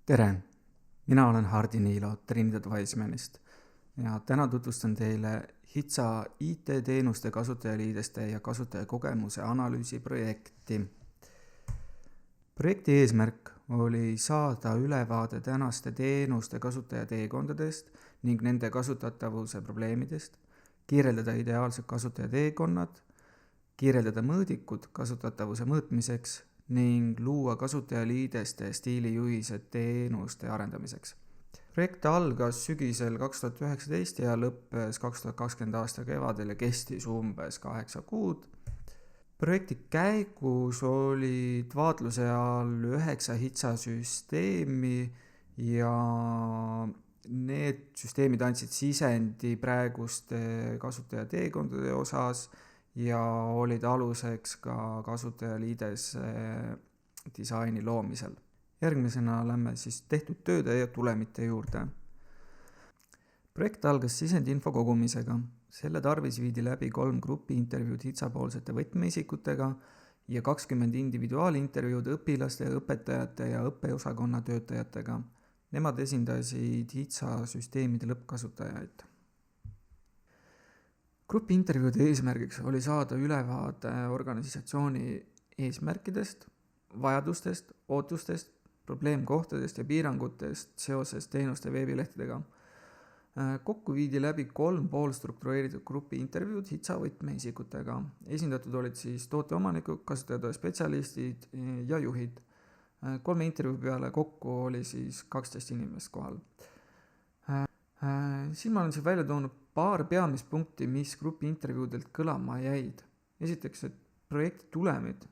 tere, mina olen Hardi Niilo Trinidad Wisemanist ja täna tutvustan teile HITSA IT-teenuste kasutajaliideste ja kasutajakogemuse analüüsi projekti. Projekti eesmärk oli saada ülevaade tänaste teenuste kasutajateekondadest ning nende kasutatavuse probleemidest, kirjeldada ideaalsed kasutajateekonnad, kirjeldada mõõdikud kasutatavuse mõõtmiseks ning luua kasutajaliideste stiilijuhised teenuste arendamiseks. Projekt algas sügisel 2019 ja lõppes 2020 aasta kevadel ja kestis umbes 8 kuud. Projekti käigus olid vaatluse all 9 HITSA süsteemi ja need süsteemid andsid sisendi praeguste kasutajateekondade osas ja olid aluseks ka kasutajaliides disaini loomisel. Järgmisena lähme siis tehtud tööde ja tulemite juurde. Projekt algas sisendinfo kogumisega. Selle tarvis viidi läbi 3 grupi intervjuud HITSA-poolsete võtmeisikutega ja 20 individuaalintervjuud õpilaste, õpetajate ja õppeosakonna töötajatega. Nemad esindasid HITSA süsteemide lõppkasutajaid. Grupi intervjuude eesmärgiks oli saada ülevaade organisatsiooni eesmärkidest, vajadustest, ootustest, probleemkohtadest ja piirangutest seoses teenuste veebilehtedega. Kokku viidi läbi 3 poolstruktureeritud grupi intervjuud HITSA võtmeisikutega. Esindatud olid siis tooteomanikud, kasutajatoe spetsialistid ja juhid. 3 intervjuu peale kokku oli siis 12 inimest kohal. Siin ma olen siin välja toonud paar peamist punkti, mis grupi intervjuudelt kõlama jäid. Esiteks, et projekti tulemid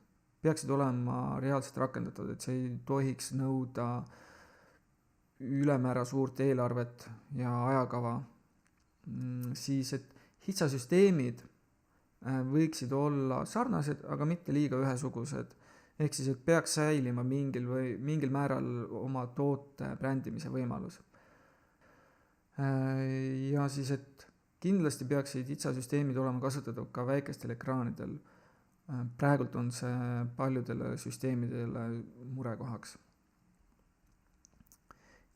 peaksid olema reaalselt rakendatud, et see ei tohiks nõuda ülemäära suurt eelarvet ja ajakava. Siis, et HITSA süsteemid võiksid olla sarnased, aga mitte liiga ühesugused. Ehk siis, et peaks säilima mingil määral oma toote brändimise võimalus. Ja siis, et kindlasti peaksid HITSA süsteemid olema kasutatud ka väikestel ekraanidel. Praegult on see paljudele süsteemidele murekohaks.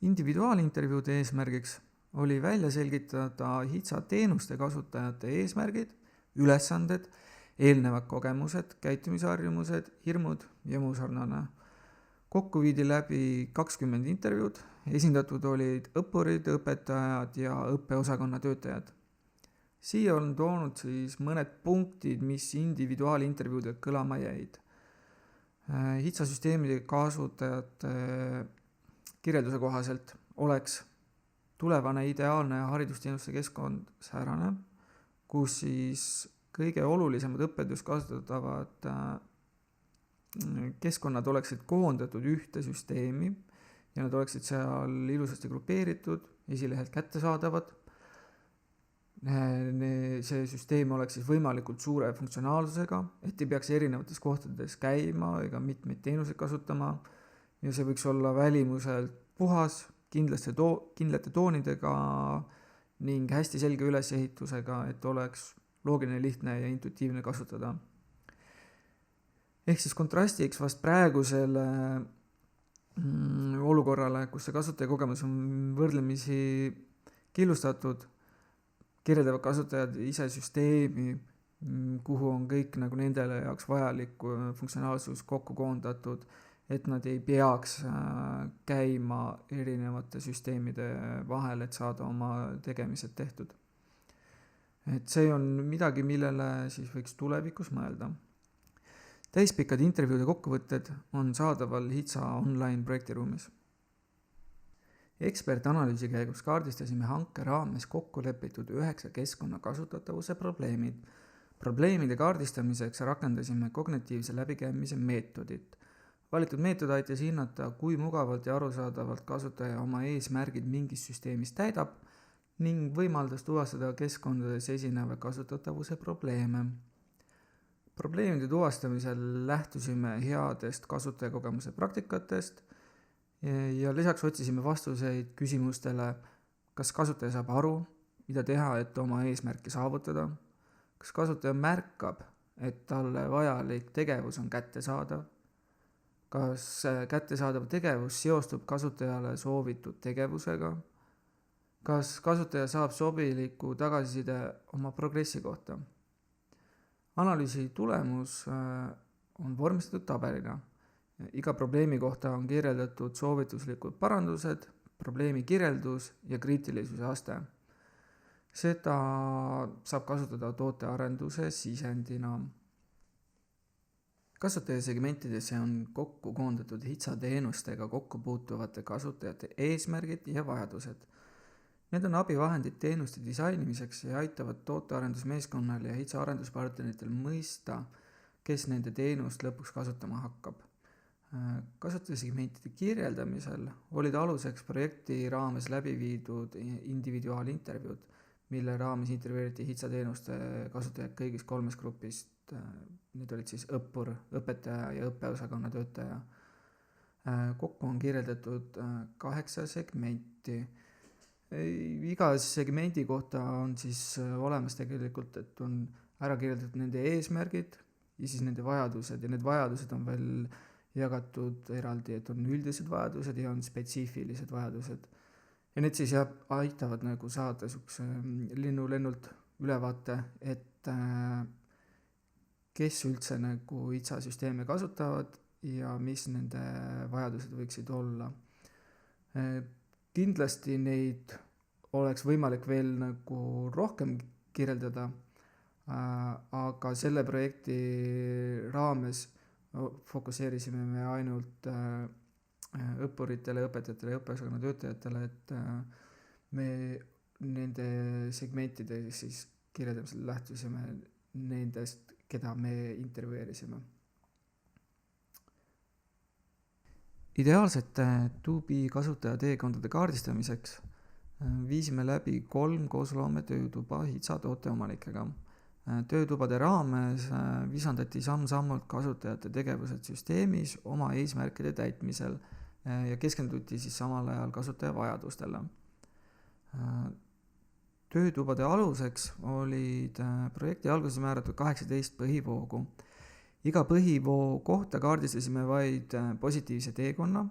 Individuaalintervjuude eesmärgiks oli välja selgitada HITSA teenuste kasutajate eesmärgid, ülesanded, eelnevad kogemused, käitumisharjumused, hirmud ja muu sarnane. Kokku viidi läbi 20 intervjuud, esindatud olid õppurid, õpetajad ja õppeosakonna töötajad. Siia on toonud siis mõned punktid, mis individuaalintervjuudelt kõlama jäid. HITSA süsteemide kasutajate kirjelduse kohaselt oleks tulevane ideaalne haridusteenuste keskkond säärane, kus siis kõige olulisemad õppedus kasutatavad keskkonnad oleksid koondatud ühte süsteemi ja nad oleksid seal ilusasti grupeeritud, esilehelt kättesaadavad. See süsteem oleks siis võimalikult suure funktsionaalsusega, et ei peaks erinevates kohtades käima ega mitmeid teenuseid kasutama ja see võiks olla välimuselt puhas, kindlate toonidega ning hästi selge ülesehitusega, et oleks loogiline, lihtne ja intuitiivne kasutada. Ehk siis kontrastiks vast praegusele olukorrale, kus see kasutajakogemus on võrdlemisi killustatud, kirjeldavad kasutajad ise süsteemi, kuhu on kõik nagu nendele jaoks vajalik funktsionaalsus kokku koondatud, et nad ei peaks käima erinevate süsteemide vahel, et saada oma tegemised tehtud. Et see on midagi, millele siis võiks tulevikus mõelda. Täispikad intervjuude kokkuvõtted on saadaval HITSA online projektiruumis. Ekspertanalüüsi käigus kaardistasime hanke raames kokku lepitud 9 keskkonna kasutatavuse probleemid. Probleemide kaardistamiseks rakendasime kognitiivse läbikäimise meetodit. Valitud meetod aitas hinnata, kui mugavalt ja arusaadavalt kasutaja oma eesmärgid mingis süsteemis täidab ning võimaldas tuvastada keskkondades esineva kasutatavuse probleeme. Probleemide tuvastamisel lähtusime headest kasutajakogemuse praktikatest ja lisaks otsisime vastuseid küsimustele, kas kasutaja saab aru, mida teha, et oma eesmärki saavutada, kas kasutaja märkab, et talle vajalik tegevus on kättesaadav, kas kättesaadav tegevus seostub kasutajale soovitud tegevusega, kas kasutaja saab sobiliku tagasiside oma progressi kohta. Analüüsi tulemus on vormistatud tabelina. Iga probleemi kohta on kirjeldatud soovituslikud parandused, probleemi kirjeldus ja kriitilisuse aste. Seda saab kasutada tootearenduse sisendina. Kasutajasegmentidesse on kokku koondatud HITSA teenustega kokku puutuvate kasutajate eesmärgid ja vajadused. Need on abivahendid teenuste disainimiseks ja aitavad tootearendusmeeskonnal ja HITSA arenduspartneritel mõista, kes nende teenust lõpuks kasutama hakkab. Kasutajasegmentide kirjeldamisel olid aluseks projekti raames läbi viidud individuaalintervjuud, mille raames intervjueeriti HITSA teenuste kasutajad kõigist 3 grupist. Need olid siis õppur, õpetaja ja õppeosakonna töötaja. Kokku on kirjeldatud 8 segmenti. Iga segmendi kohta on siis olemas tegelikult, et on ära kirjeldatud nende eesmärgid ja siis nende vajadused ja need vajadused on veel jagatud eraldi, et on üldised vajadused ja on spetsiifilised vajadused. Ja need siis aitavad nagu saada sukse linnulennult ülevaate, et kes üldse nagu HITSA süsteeme kasutavad ja mis nende vajadused võiksid olla. Kindlasti neid oleks võimalik veel nagu rohkem kirjeldada, aga selle projekti raames fokuseerisime me ainult õppuritele, õpetajatele ja õppeosakonna töötajatele, et me nende segmentide siis kirjeldamisel lähtusime nendest, keda me intervjueerisime. Ideaalsete to-be kasutaja teekondade kaardistamiseks viisime läbi 3 koosloome töötuba HITSA tooteomanikega. Töötubade raames visandati samm-sammult kasutajate tegevused süsteemis oma eesmärkide täitmisel ja keskenduti siis samal ajal kasutaja vajadustele. Töötubade aluseks olid projekti alguses määratud 18 põhivoogu. Iga põhivoo kohta kaardistasime vaid positiivse teekonna,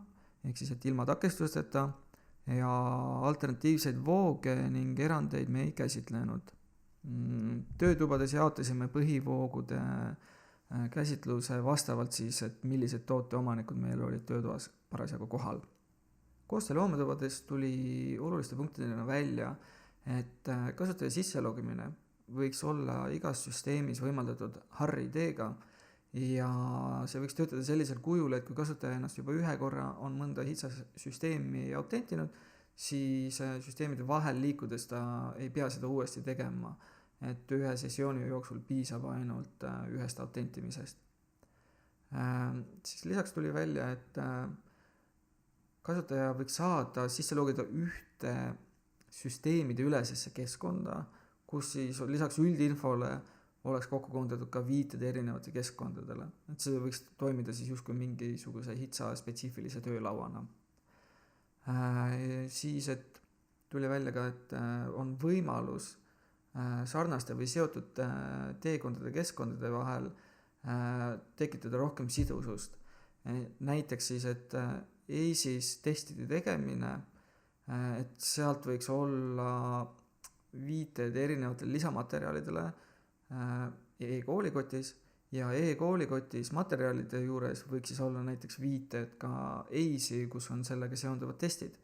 ehk siis et ilma takistusteta, ja alternatiivseid vooge ning erandeid me ei käsitlenud. Töötubades jaotasime põhivoogude käsitluse vastavalt siis, et millised tooteomanikud meil olid töötoas parasjagu kohal. Koostöö loometubades tuli oluliste punktidena välja, et kasutaja sisselogimine võiks olla igas süsteemis võimaldatud HAR-ID-ga ja see võiks töötada sellisel kujul, et kui kasutaja ennast juba ühe korra on mõnda HITSA süsteemi autentinud, siis süsteemide vahel liikudes ta ei pea seda uuesti tegema, et ühe sessiooni jooksul piisab ainult ühest autentimisest. Siis lisaks tuli välja, et kasutaja võiks saada sisse logida ühte süsteemide ülesesse keskkonda, kus siis lisaks üldinfole oleks kokku koondatud ka viited erinevate keskkondadele. Et see võiks toimida siis justkui mingisuguse HITSA spetsiifilise töölauana. Siis, et tuli välja ka, et on võimalus sarnaste või seotud teekondade keskkondade vahel tekitada rohkem sidusust. Näiteks siis, et EIS-is testide tegemine, et sealt võiks olla viited erinevatele lisamaterjalidele e-koolikotis ja e-koolikotis materjalide juures võiks siis olla näiteks viited ka EIS-i, kus on sellega seonduvad testid,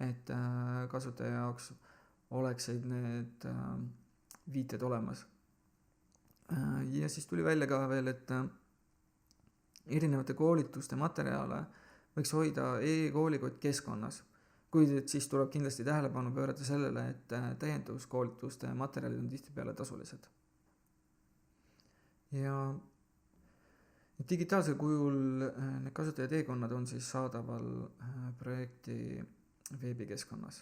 et kasutaja jaoks oleksid need viited olemas. Ja siis tuli välja ka veel, et erinevate koolituste materjale võiks hoida e-koolikott keskkonnas, kuid siis tuleb kindlasti tähelepanu pöörata sellele, et täienduskoolituste materjalid on tihtipeale tasulised. Ja digitaalsel kujul need kasutaja teekonnad on siis saadaval projekti veebikeskkonnas.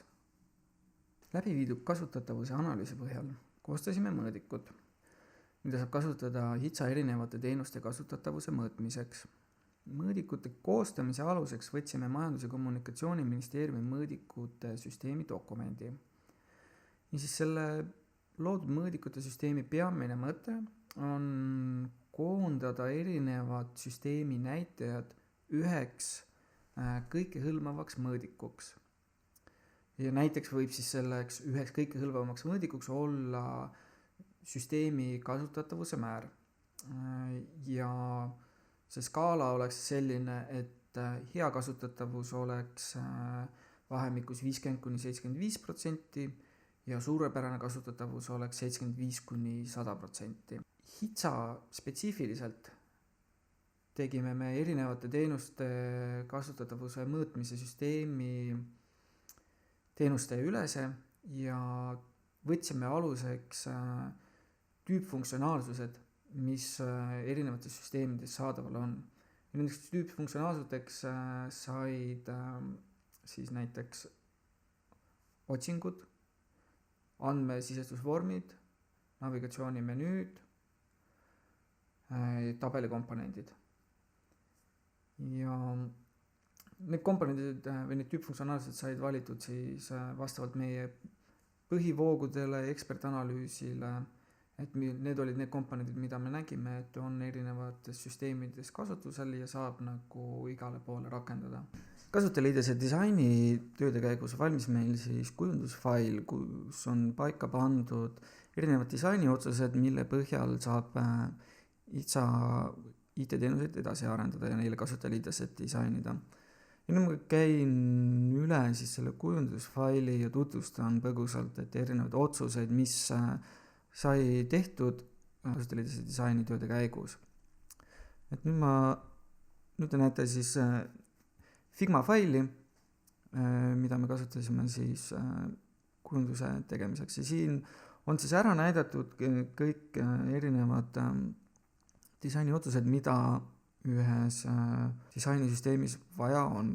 Läbi viidud kasutatavuse analüüsi põhjal koostasime mõõdikud, mida saab kasutada HITSA erinevate teenuste kasutatavuse mõõtmiseks. Mõõdikute koostamise aluseks võtsime Majandus- ja Kommunikatsiooniministeeriumi mõõdikute süsteemi dokumendi. Ja siis selle loodud mõõdikute süsteemi peamine mõte on koondada erinevad süsteemi näitajad üheks kõikehõlmavaks mõõdikuks. Ja näiteks võib siis selleks üheks kõikehõlmavaks mõõdikuks olla süsteemi kasutatavuse määr. Ja see skaala oleks selline, et hea kasutatavus oleks vahemikus 50–75% ja suurepärane kasutatavus oleks 75–100%. HITSA spetsiifiliselt tegime me erinevate teenuste kasutatavuse mõõtmise süsteemi teenuste ülese ja võtsime aluseks tüüpfunktsionaalsused, mis erinevates süsteemides saadaval on. Ja nendeks tüüpfunktsionaalsuseks said siis näiteks otsingud, andmesisestusvormid, navigatsioonimenüüd, tabelikomponendid. Ja need komponendid või need tüüpfunktsionaalsused said valitud siis vastavalt meie põhivoogudele, ekspertanalüüsile, et need olid need komponendid, mida me nägime, et on erinevates süsteemides kasutusel ja saab nagu igale poole rakendada. Kasutajaliidese disainitööde käigus valmis meil siis kujundusfail, kus on paika pandud erinevad disainiotsused, mille põhjal saab HITSA IT-teenuseid edasi arendada ja neile kasutajaliidesed disainida. Ja nüüd ma käin üle siis selle kujundusfaili ja tutvustan põgusalt, et erinevad otsuseid, mis sai tehtud kasutajaliidese disainitööde käigus. Et nüüd te näete siis Figma faili, mida me kasutasime siis kujunduse tegemiseks. Ja siin on siis ära näidatud kõik erinevad disainiotsused, mida ühes disainisüsteemis vaja on.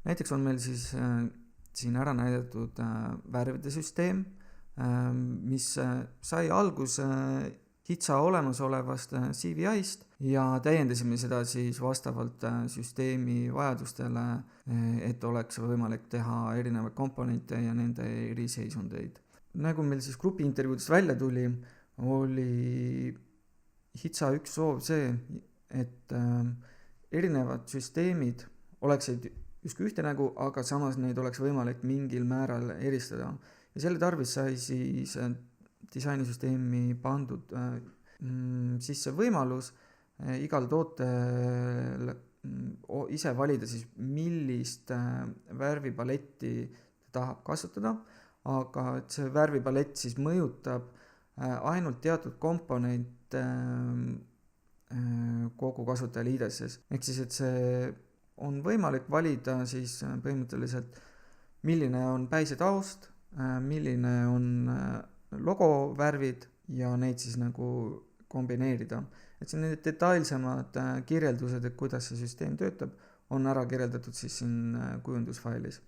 Näiteks on meil siis siin ära näidatud värvide süsteem, mis sai alguse HITSA olemasolevast CVI-st ja täiendasime seda siis vastavalt süsteemi vajadustele, et oleks võimalik teha erinevaid komponente ja nende eriseisundeid. Nagu meil siis grupi intervjuudest välja tuli, oli HITSA üks soov see, et erinevad süsteemid oleksid justkui ühte nägu, aga samas neid oleks võimalik mingil määral eristada. Ja selle tarvis sai siis disainisüsteemi pandud sisse võimalus igal tootel ise valida siis, millist värvipaletti ta tahab kasutada, aga et see värvipalett siis mõjutab ainult teatud komponente kogu kasutajaliideses. Ehk siis, et see on võimalik valida siis põhimõtteliselt, milline on päise taust, milline on logovärvid ja neid siis nagu kombineerida. Et siin need detailsemad kirjeldused, et kuidas see süsteem töötab, on ära kirjeldatud siis siin kujundusfailis.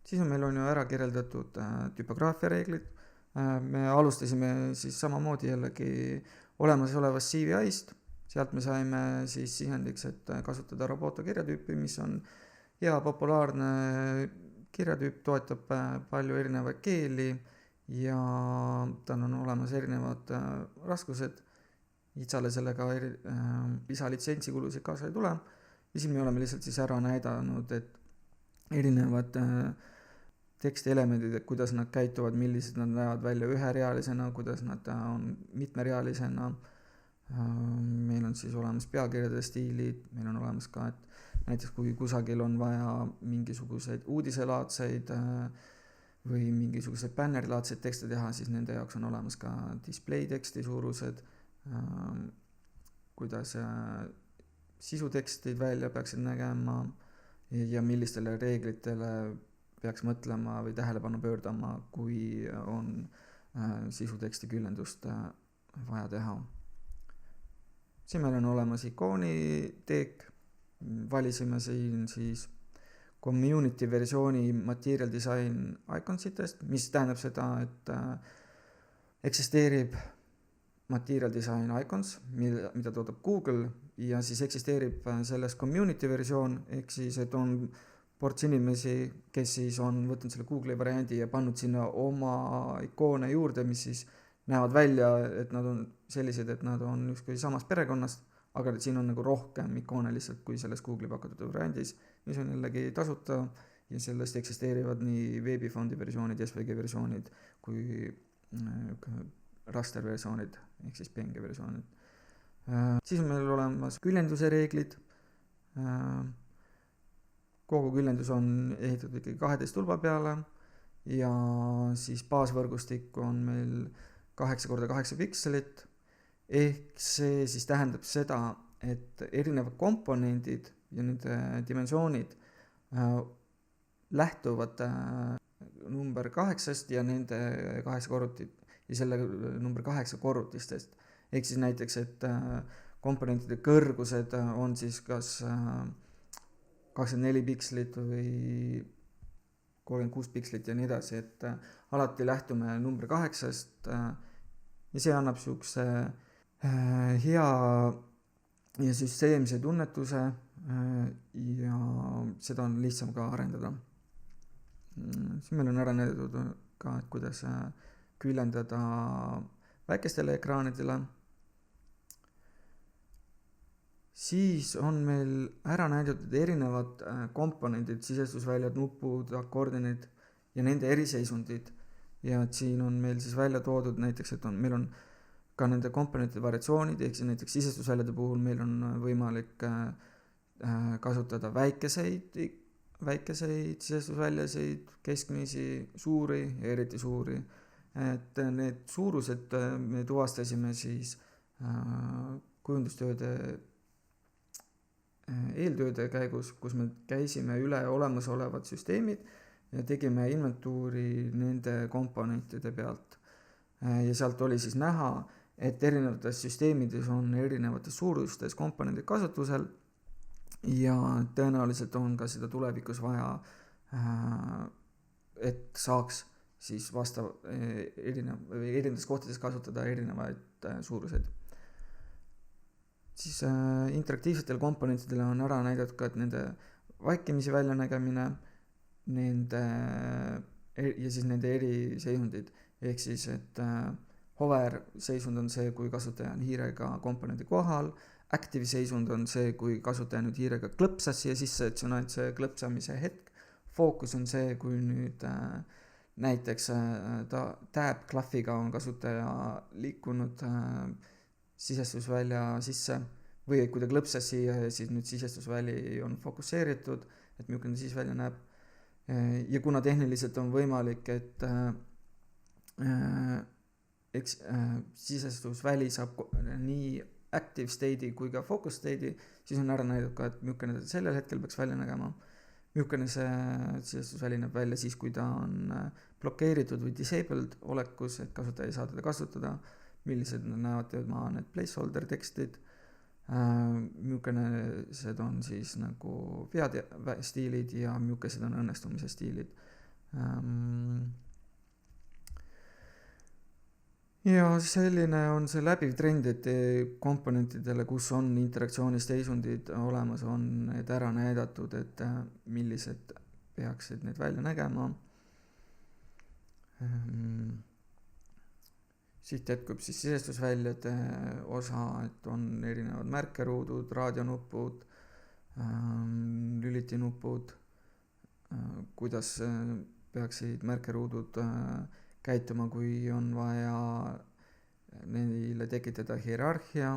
Siis on meil ju ära kirjeldatud tüpograafia reeglid. Me alustasime siis samamoodi jällegi olemasolevast CVI-st. Sealt me saime siis sisendiks, et kasutada Roboto kirjatüüpi, mis on hea populaarne kirjatüüp, toetab palju erinevaid keeli ja tal on olemas erinevad raskused. HITSA-le sellega lisalitsentsikulusid kaasa ei tule. Ja siin me oleme lihtsalt siis ära näidanud, et erinevad tekstielemendid, et kuidas nad käituvad, millised nad näevad välja üherealisena, kuidas nad on mitmerealisena. Meil on siis olemas pealkirjade stiilid, meil on olemas ka, et näiteks kui kusagil on vaja mingisuguseid uudiselaadseid või mingisuguseid bännerilaadseid tekste teha, siis nende jaoks on olemas ka display teksti suurused, kuidas sisutekstid välja peaksid nägema ja millistele reeglitele peaks mõtlema või tähelepanu pöördama, kui on sisuteksti küljendust vaja teha. Siin meil on olemas ikooniteek, valisime siin siis community versiooni material design iconsitest, mis tähendab seda, et eksisteerib material design icons, mida toodab Google ja siis eksisteerib selles community versioon, ehk siis, et on ports inimesi, kes siis on võtnud selle Google'i variandi ja pannud sinna oma ikoone juurde, mis siis näevad välja, et nad on sellised, et nad on justkui samast perekonnast, aga siin on nagu rohkem ikoone lihtsalt kui selles Google'i pakutud variandis, mis on jällegi tasuta ja sellest eksisteerivad nii veebifondi versioonid, SVG versioonid kui raster versioonid ehk siis PNG versioonid. Siis on meil olemas küljenduse reeglid. Kogu küljendus on ehitatud ikkagi 12 tulba peale ja siis baasvõrgustik on meil 8x8 pikslit, ehk see siis tähendab seda, et erinevad komponendid ja nende dimensioonid lähtuvad number 8 ja nende 8 korrutit ja selle number 8 korrutistest. Ehk siis näiteks, et komponentide kõrgused on siis kas 24 pikslit või 36 pikslit ja nii edasi, et alati lähtume number 8-st ja see annab niisuguse hea ja süsteemse tunnetuse ja seda on lihtsam ka arendada. Siis meil on ära näidatud ka, et kuidas küljendada väikestele ekraanidele. Siis on meil ära näidatud erinevad komponendid, sisestusväljad, nupud, akordionid ja nende eriseisundid. Ja siin on meil siis välja toodud näiteks, et meil on ka nende komponentide variatsioonid, ehk siis näiteks sisestusväljade puhul meil on võimalik kasutada väikeseid sisestusväljasid, keskmisi, suuri ja eriti suuri. Et need suurused me tuvastasime siis kujundustööde eeltööde käigus, kus me käisime üle olemasolevad süsteemid ja tegime inventuuri nende komponentide pealt. Ja sealt oli siis näha, et erinevates süsteemides on erinevates suurustes komponendid kasutusel ja tõenäoliselt on ka seda tulevikus vaja, et saaks siis erinevates kohtades kasutada erinevaid suuruseid. Siis interaktiivsetel komponentidele on ära näidatud ka, et nende vaikimisi väljanägemine ja siis nende eriseisundid, ehk siis, et hover seisund on see, kui kasutaja on hiirega komponendi kohal, active seisund on see, kui kasutaja nüüd hiirega klõpsas siia sisse, et see on ainult see klõpsamise hetk, fookus on see, kui nüüd näiteks tab klahviga on kasutaja liikunud sisestusvälja sisse või kui ta klõpsas siia ja siis nüüd sisestusväli on fokusseeritud, et milline siis välja näeb. Ja kuna tehniliselt on võimalik, et sisestusväli saab nii active state'i kui ka focus state'i, siis on ära näidatud ka, et milline sellel hetkel peaks välja nägema. Milline see sisestusväli näeb välja siis, kui ta on blokeeritud või disabled olekus, et kasutaja ei saa teda kasutada. Millised näevad tema need placeholder tekstid, millised on siis nagu vead stiilid ja millised on õnnestumise stiilid. Ja selline on see läbiv trend, et komponentidele, kus on interaktsioonist seisundid olemas, on need ära näidatud, et millised peaksid need välja nägema. Siit jätkub siis sisestusväljade osa, et on erinevad märkeruudud, raadionupud, lülitinupud, kuidas peaksid märkeruudud käituma, kui on vaja neile tekitada hierarhia,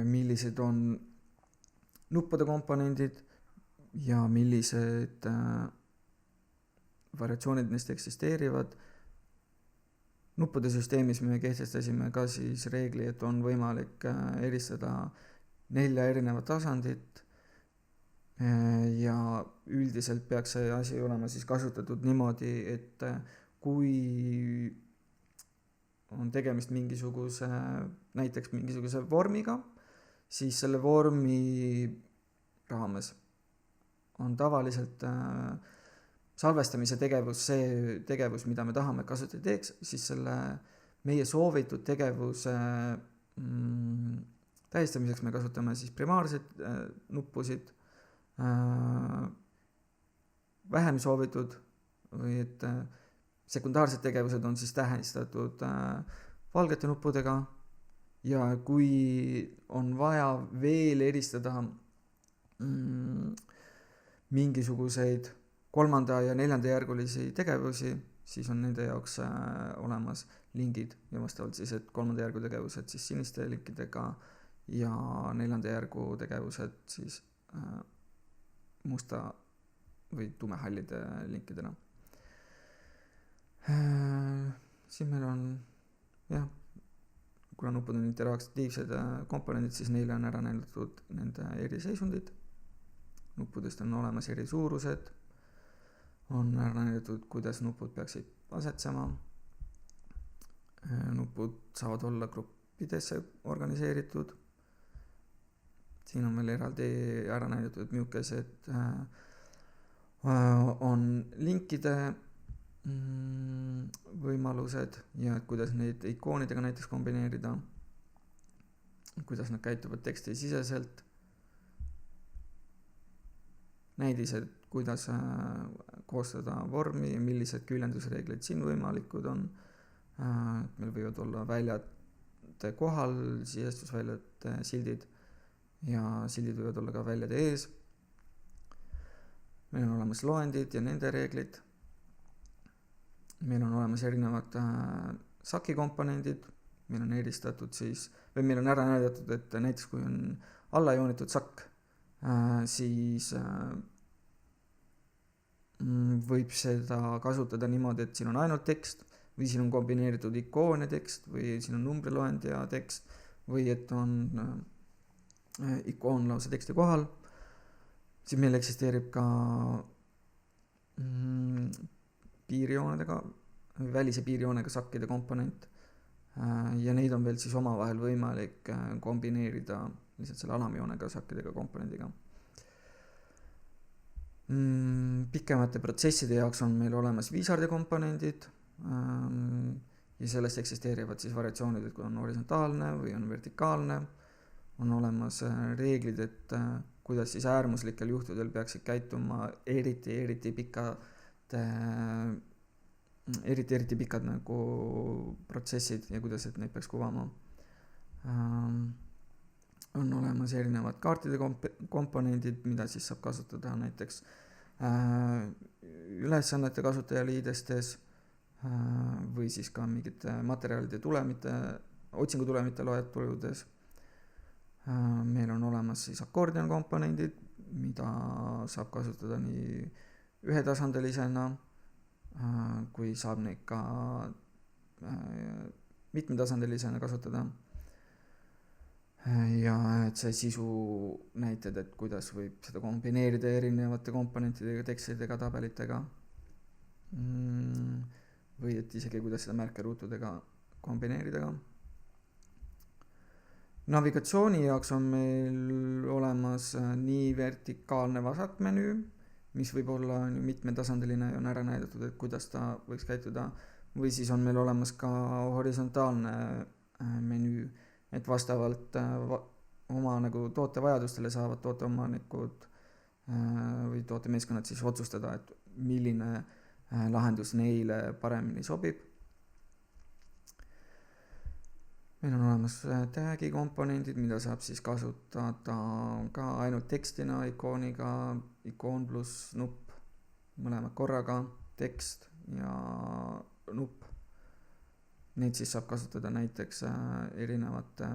millised on nuppude komponendid ja millised variatsioonid neist eksisteerivad. Nuppude süsteemis me kehtestasime ka siis reegli, et on võimalik eristada 4 erinevat tasandit ja üldiselt peaks see asi olema siis kasutatud niimoodi, et kui on tegemist näiteks mingisuguse vormiga, siis selle vormi raames on tavaliselt salvestamise tegevus see tegevus, mida me tahame, et kasutaja teeks, siis selle meie soovitud tegevuse tähistamiseks me kasutame siis primaarseid nuppusid, vähem soovitud või et sekundaarsed tegevused on siis tähistatud valgete nuppudega ja kui on vaja veel eristada mingisuguseid 3. ja 4. järgulisi tegevusi, siis on nende jaoks olemas lingid ja vastavalt siis, et 3. järgu tegevused siis siniste linkidega ja 4. järgu tegevused siis musta või tumehallide linkidena. Siin meil on kuna nupud on interaktiivsed komponendid, siis neile on ära näidatud nende eriseisundid. Nuppudest on olemas eri suurused, on ära näidatud, kuidas nupud peaksid asetsema. Nupud saavad olla gruppidesse organiseeritud. Siin on veel eraldi ära näidatud, millised on linkide võimalused ja kuidas neid ikoonidega näiteks kombineerida, kuidas nad käituvad teksti siseselt, näidised, kuidas koostada vormi, millised küljendusreeglid siin võimalikud on. Meil võivad olla väljade kohal, sisestusväljade sildid ja sildid võivad olla ka väljade ees. Meil on olemas loendid ja nende reeglid. Meil on olemas erinevad SAK-i komponendid, meil on eristatud siis, või meil on ära näidatud, et näiteks kui on alla joonitud SAK, siis võib seda kasutada niimoodi, et siin on ainult tekst või siin on kombineeritud ikoon ja tekst või siin on numbriloend ja tekst või et on ikoon lausa teksti kohal. Siis meil eksisteerib ka piirjoonedega, välise piirjoonega SAK-ide komponent ja neid on veel siis omavahel võimalik kombineerida lihtsalt selle alamjoonega SAK-idega komponendiga. Pikemate protsesside jaoks on meil olemas viisarde komponendid ja sellest eksisteerivad siis variatsioonid, et kui on horisontaalne või on vertikaalne, on olemas reeglid, et kuidas siis äärmuslikel juhtudel peaksid käituma eriti pikad nagu protsessid ja kuidas et neid peaks kuvama. On olemas erinevad kaartide komponendid, mida siis saab kasutada näiteks ülesannete kasutajaliidestes või siis ka mingite materjalide tulemite, otsingutulemite loeteludes. Meil on olemas siis akordion komponendid, mida saab kasutada nii ühetasandilisena, kui saab neid ka mitmetasandilisena kasutada. Ja et see sisu näited, et kuidas võib seda kombineerida erinevate komponentidega, tekstidega, tabelitega või et isegi kuidas seda märkeruutudega kombineerida ka. Navigatsiooni jaoks on meil olemas nii vertikaalne vasakmenüü, mis võib olla mitmetasandiline ja on ära näidatud, et kuidas ta võiks käituda, või siis on meil olemas ka horisontaalne menüü, et vastavalt oma nagu tootevajadustele saavad tooteomanikud või tootemeeskonnad siis otsustada, et milline lahendus neile paremini sobib. Meil on olemas tagi komponendid, mida saab siis kasutada ka ainult tekstina, ikooniga, ikoon pluss nupp, mõlemad korraga, tekst ja nupp. Neid siis saab kasutada näiteks erinevate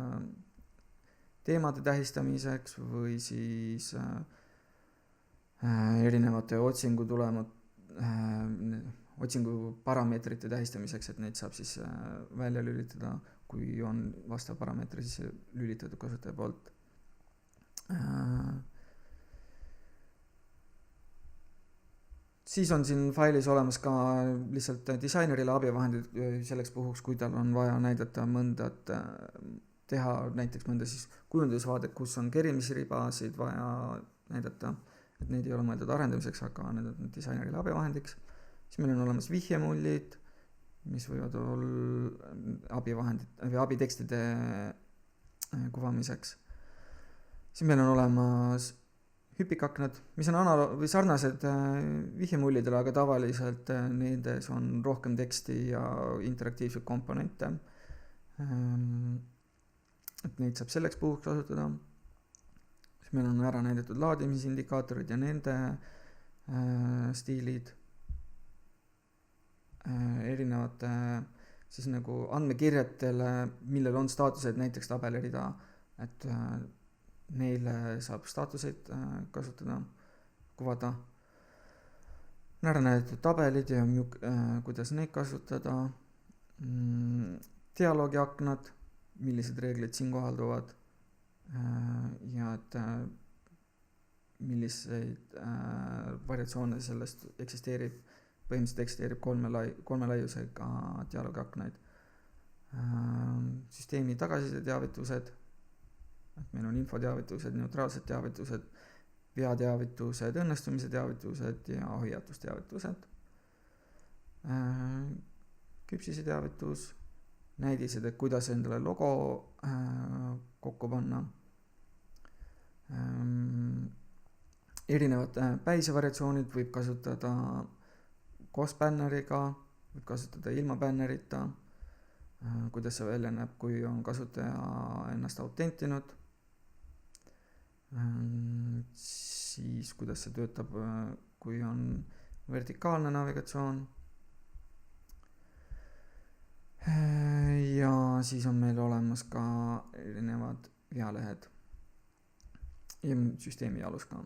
teemade tähistamiseks või siis erinevate otsinguparameetrite tähistamiseks, et neid saab siis välja lülitada, kui on vastav parameetri sisse lülitatud kasutaja poolt. Siis on siin failis olemas ka lihtsalt disainerile abivahendid selleks puhuks, kui tal on vaja näidata mõndat, teha näiteks mõnda siis kujundusvaadet, kus on kerimisribasid vaja näidata, et neid ei ole mõeldud arendamiseks, aga need on disainerile abivahendiks. Siis meil on olemas vihjemullid, mis võivad olla abivahendid või abitekstide kuvamiseks. Siis meil on olemas hüpikaknad, mis on või sarnased vihjemullidele, aga tavaliselt nendes on rohkem teksti ja interaktiivseid komponente. et neid saab selleks puhuks kasutada. siis meil on ära näidatud laadimisindikaatorid ja nende stiilid, erinevate siis nagu andmekirjetele, millel on staatused, näiteks tabelirida, et neile saab staatuseid kasutada, kuvada. On ära näidatud tabelid ja kuidas neid kasutada, dialoogiaknad, millised reeglid siin kohalduvad ja et milliseid variatsioone sellest eksisteerib. Põhimõtteliselt eksisteerib kolme laiusega dialoogiaknaid. Süsteemi tagasiside teavitused, et meil on infoteavitused, neutraalsed teavitused, veateavitused, õnnestumise teavitused ja hoiatusteavitused. Küpsise teavitus, näidised, et kuidas endale logo kokku panna. Erinevad päisevariatsioonid võib kasutada koos bänneriga, võib kasutada ilma bännerita, kuidas see välja näeb, kui on kasutaja ennast autentinud, siis kuidas see töötab, kui on vertikaalne navigatsioon. Ja siis on meil olemas ka erinevad vealehed ja süsteemi alus ka.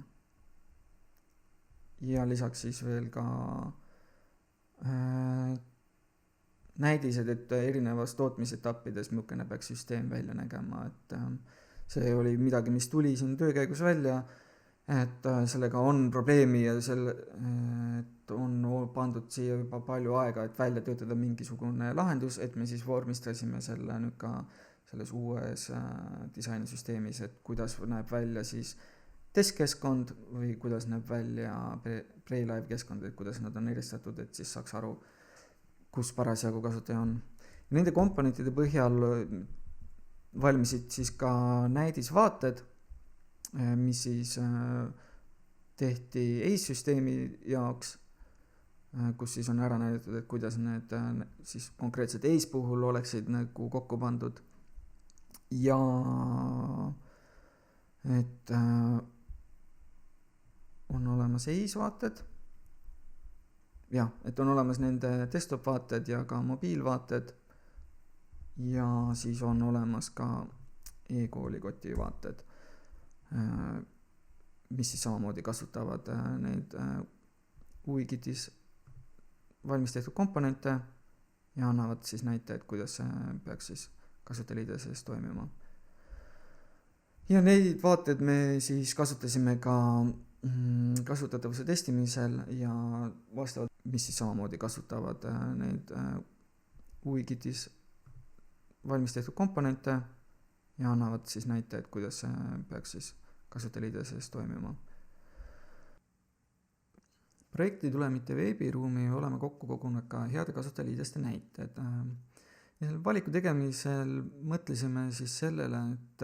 Ja lisaks siis veel ka näidised, et erinevas tootmisetappides milline peaks süsteem välja nägema, et see oli midagi, mis tuli siin töö käigus välja, et sellega on probleemi ja et on pandud siia juba palju aega, et välja töötada mingisugune lahendus, et me siis vormistasime selle nüüd ka selles uues disainisüsteemis, et kuidas näeb välja siis testkeskkond või kuidas näeb välja pre-live keskkond, et kuidas nad on eristatud, et siis saaks aru, kus parasjagu kasutaja on. Nende komponentide põhjal valmisid siis ka näidisvaated, mis siis tehti ACE-süsteemi jaoks, kus siis on ära näidatud, et kuidas need siis konkreetselt ACE puhul oleksid nagu kokku pandud. Ja et on olemas ACE-vaated, jah, et on olemas nende desktop-vaated ja ka mobiilvaated ja siis on olemas ka e-koolikoti vaated, mis siis samamoodi kasutavad neid UIKIT-is valmis tehtud komponente ja annavad siis näiteid, kuidas see peaks siis kasutajaliide sees toimima. Ja neid vaated me siis kasutasime ka kasutatavuse testimisel ja vastavalt, mis siis samamoodi kasutavad neid UIKIT-is valmis tehtud komponente ja annavad siis näiteid, kuidas see peaks siis kasutajaliide sees toimima. Projekti tulemite veebiruumi oleme kokku kogunud ka heade kasutajaliideste näited. Valiku tegemisel mõtlesime siis sellele, et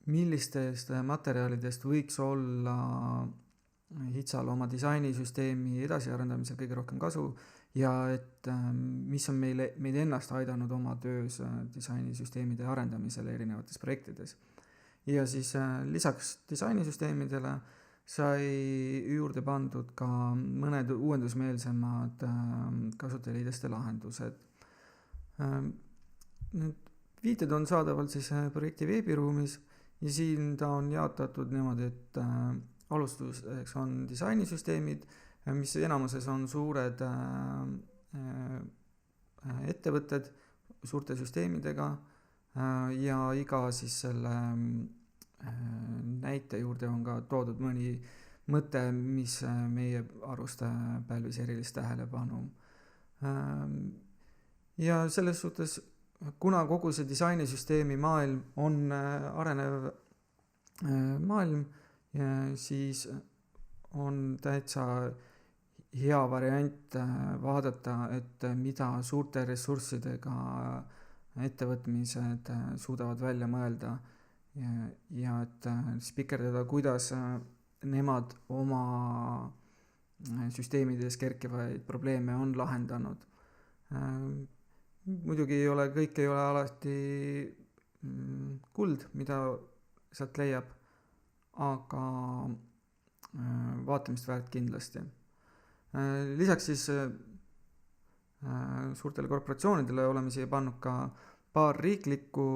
millistest materjalidest võiks olla HITSA-l oma disainisüsteemi edasiarendamisel kõige rohkem kasu ja et mis on meid ennast aidanud oma töös disainisüsteemide arendamisel erinevates projektides. Ja siis lisaks disainisüsteemidele sai juurde pandud ka mõned uuendusmeelsemad kasutajaliideste lahendused. Need viited on saadaval siis projekti veebiruumis ja siin ta on jaotatud niimoodi, et alustuseks on disainisüsteemid, mis enamuses on suured ettevõtted suurte süsteemidega ja iga siis selle näite juurde on ka toodud mõni mõte, mis meie arust pälvis erilist tähelepanu. Ja selles suhtes, kuna kogu see disainisüsteemi maailm on arenev maailm, siis on täitsa hea variant vaadata, et mida suurte ressurssidega ettevõtmised suudavad välja mõelda ja et spikerdada, kuidas nemad oma süsteemides kerkivaid probleeme on lahendanud. Muidugi kõik ei ole alati kuld, mida sealt leiab, aga vaatamist väärt kindlasti. Lisaks siis suurtele korporatsioonidele oleme siia pannud ka paar riiklikku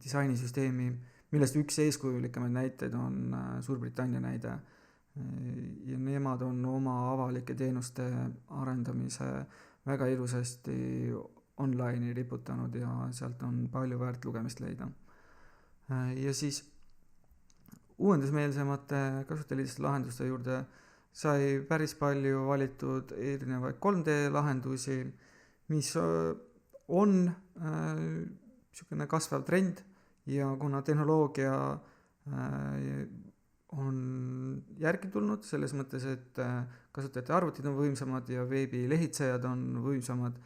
disainisüsteemi, millest üks eeskujulikumaid näiteid on Suurbritannia näide. Ja nemad on oma avalike teenuste arendamise väga ilusasti online'i riputanud ja sealt on palju väärt lugemist leida. Ja siis uuendusmeelsemate kasutajaliideste lahenduste juurde sai päris palju valitud erinevaid 3D lahendusi, mis on niisugune kasvav trend ja kuna tehnoloogia on järgi tulnud selles mõttes, et kasutajate arvutid on võimsamad ja veebilehitsejad on võimsamad,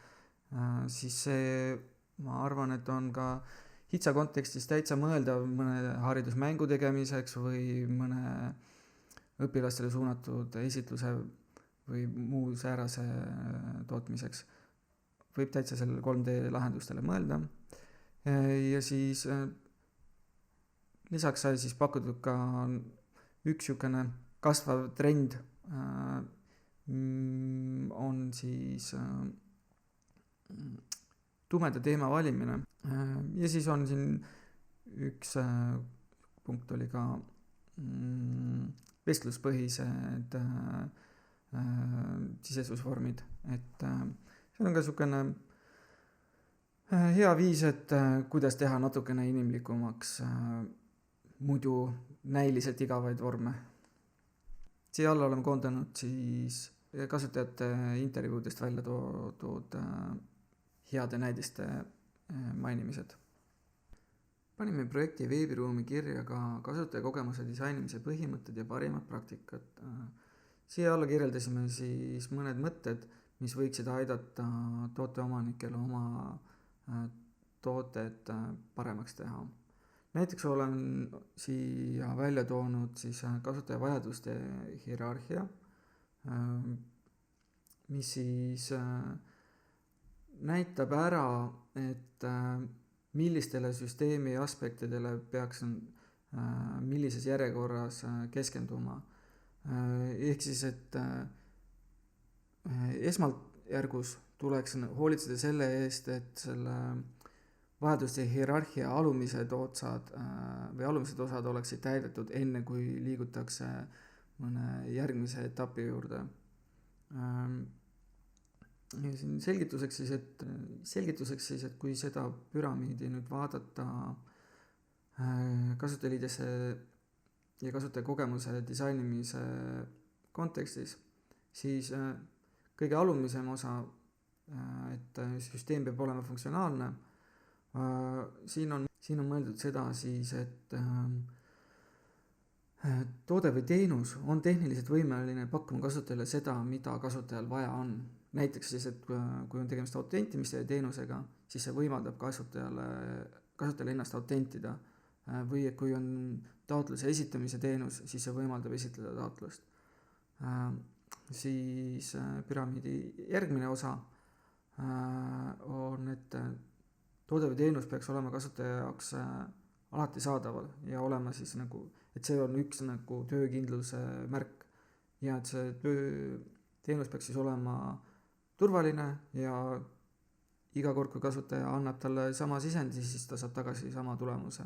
siis see, ma arvan, et on ka HITSA kontekstis täitsa mõeldav mõne haridusmängu tegemiseks või mõne õpilastele suunatud esitluse või muu säärase tootmiseks. Võib täitsa sellele 3D lahendustele mõelda. Ja siis lisaks sai siis pakutud ka üks niisugune kasvav trend on siis tumeda teema valimine. Ja siis on siin üks punkt oli ka vestluspõhised sisesusvormid, et see on ka niisugune hea viis, et kuidas teha natukene inimlikumaks muidu näiliselt igavaid vorme. Siia alla oleme koondanud siis kasutajate intervjuudest välja toodud heade näidiste mainimised. Panime projekti veebiruumi kirja ka kasutajakogemuse disainimise põhimõtted ja parimad praktikad. Siia alla kirjeldasime siis mõned mõtted, mis võiksid aidata tooteomanikel oma tooted paremaks teha. Näiteks olen siia välja toonud siis kasutaja vajaduste hierarhia, mis siis näitab ära, et millistele süsteemi aspektidele peaks millises järjekorras keskenduma. Ehk siis, et esmajärgus tuleks hoolitseda selle eest, et selle vajaduste hierarhia alumised osad oleksid täidetud enne, kui liigutakse mõne järgmise etapi juurde. Ja siin selgituseks siis, et kui seda püramiidi nüüd vaadata kasutajaliidese ja kasutajakogemuse disainimise kontekstis, siis kõige alumisem osa, et süsteem peab olema funktsionaalne, siin on mõeldud seda siis, et toode või teenus on tehniliselt võimeline pakkuma kasutajale seda, mida kasutajal vaja on. Näiteks siis, et kui on tegemist autentimise teenusega, siis see võimaldab kasutajale ennast autentida. Või et kui on taotluse esitamise teenus, siis see võimaldab esitleda taotlust. Siis püramiidi järgmine osa on, et toode või teenus peaks olema kasutaja jaoks alati saadaval ja olema siis nagu, et see on üks nagu töökindluse märk ja et see teenus peaks siis olema turvaline ja iga kord, kui kasutaja annab talle sama sisendi, siis ta saab tagasi sama tulemuse.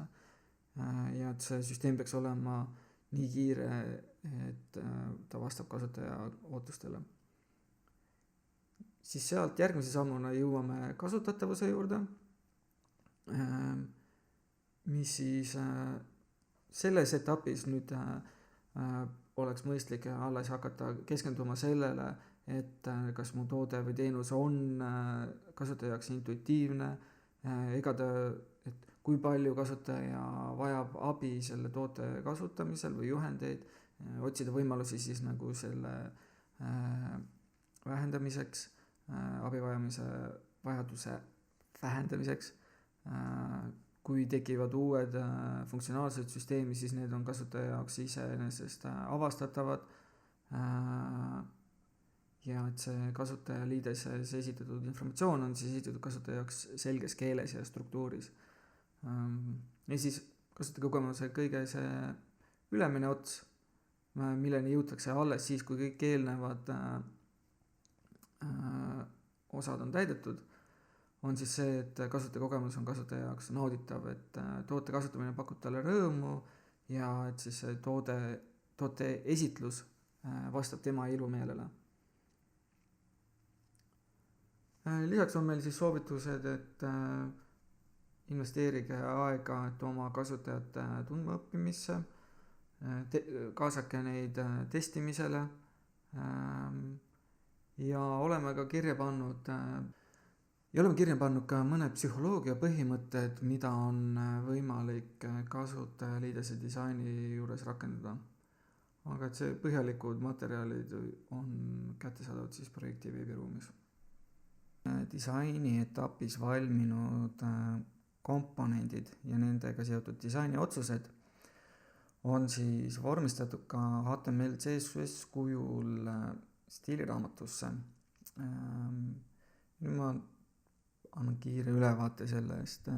Ja et see süsteem peaks olema nii kiire, et ta vastab kasutaja ootustele. Siis sealt järgmise sammuna jõuame kasutatavuse juurde, mis siis selles etapis nüüd oleks mõistlik alles hakata keskenduma sellele, et kas mu toode või teenus on kasutaja jaoks intuitiivne, et kui palju kasutaja vajab abi selle toote kasutamisel või juhendeid, otsida võimalusi siis nagu selle vähendamiseks, vajaduse vähendamiseks. Kui tekivad uued funktsionaalsed süsteemi, siis need on kasutaja jaoks iseenesest avastatavad. ja et see kasutajaliideses esitatud informatsioon on siis esitatud kasutaja jaoks selges keeles ja struktuuris. Ja siis kasutajakogemuse kõige see ülemine ots, milleni jõutakse alles siis, kui kõik eelnevad osad on täidetud, on siis see, et kasutajakogemus on kasutaja jaoks nauditav, et toote kasutamine pakub talle rõõmu ja et siis see toote esitlus vastab tema ilumeelele. Lisaks on meil siis soovitused, et investeerige aega, et oma kasutajate tundmaõppimisse, kaasake neid testimisele ja oleme kirja pannud ka mõned psühholoogia põhimõtted, mida on võimalik kasutajaliidese disaini juures rakendada. Aga et see põhjalikud materjalid on kättesaadavad siis projekti veebiruumis. Disaini etapis valminud komponendid ja nendega seotud disaini otsused on siis vormistatud ka HTML CSS kujul stiiliraamatusse. Nüüd ma annan kiire ülevaate sellest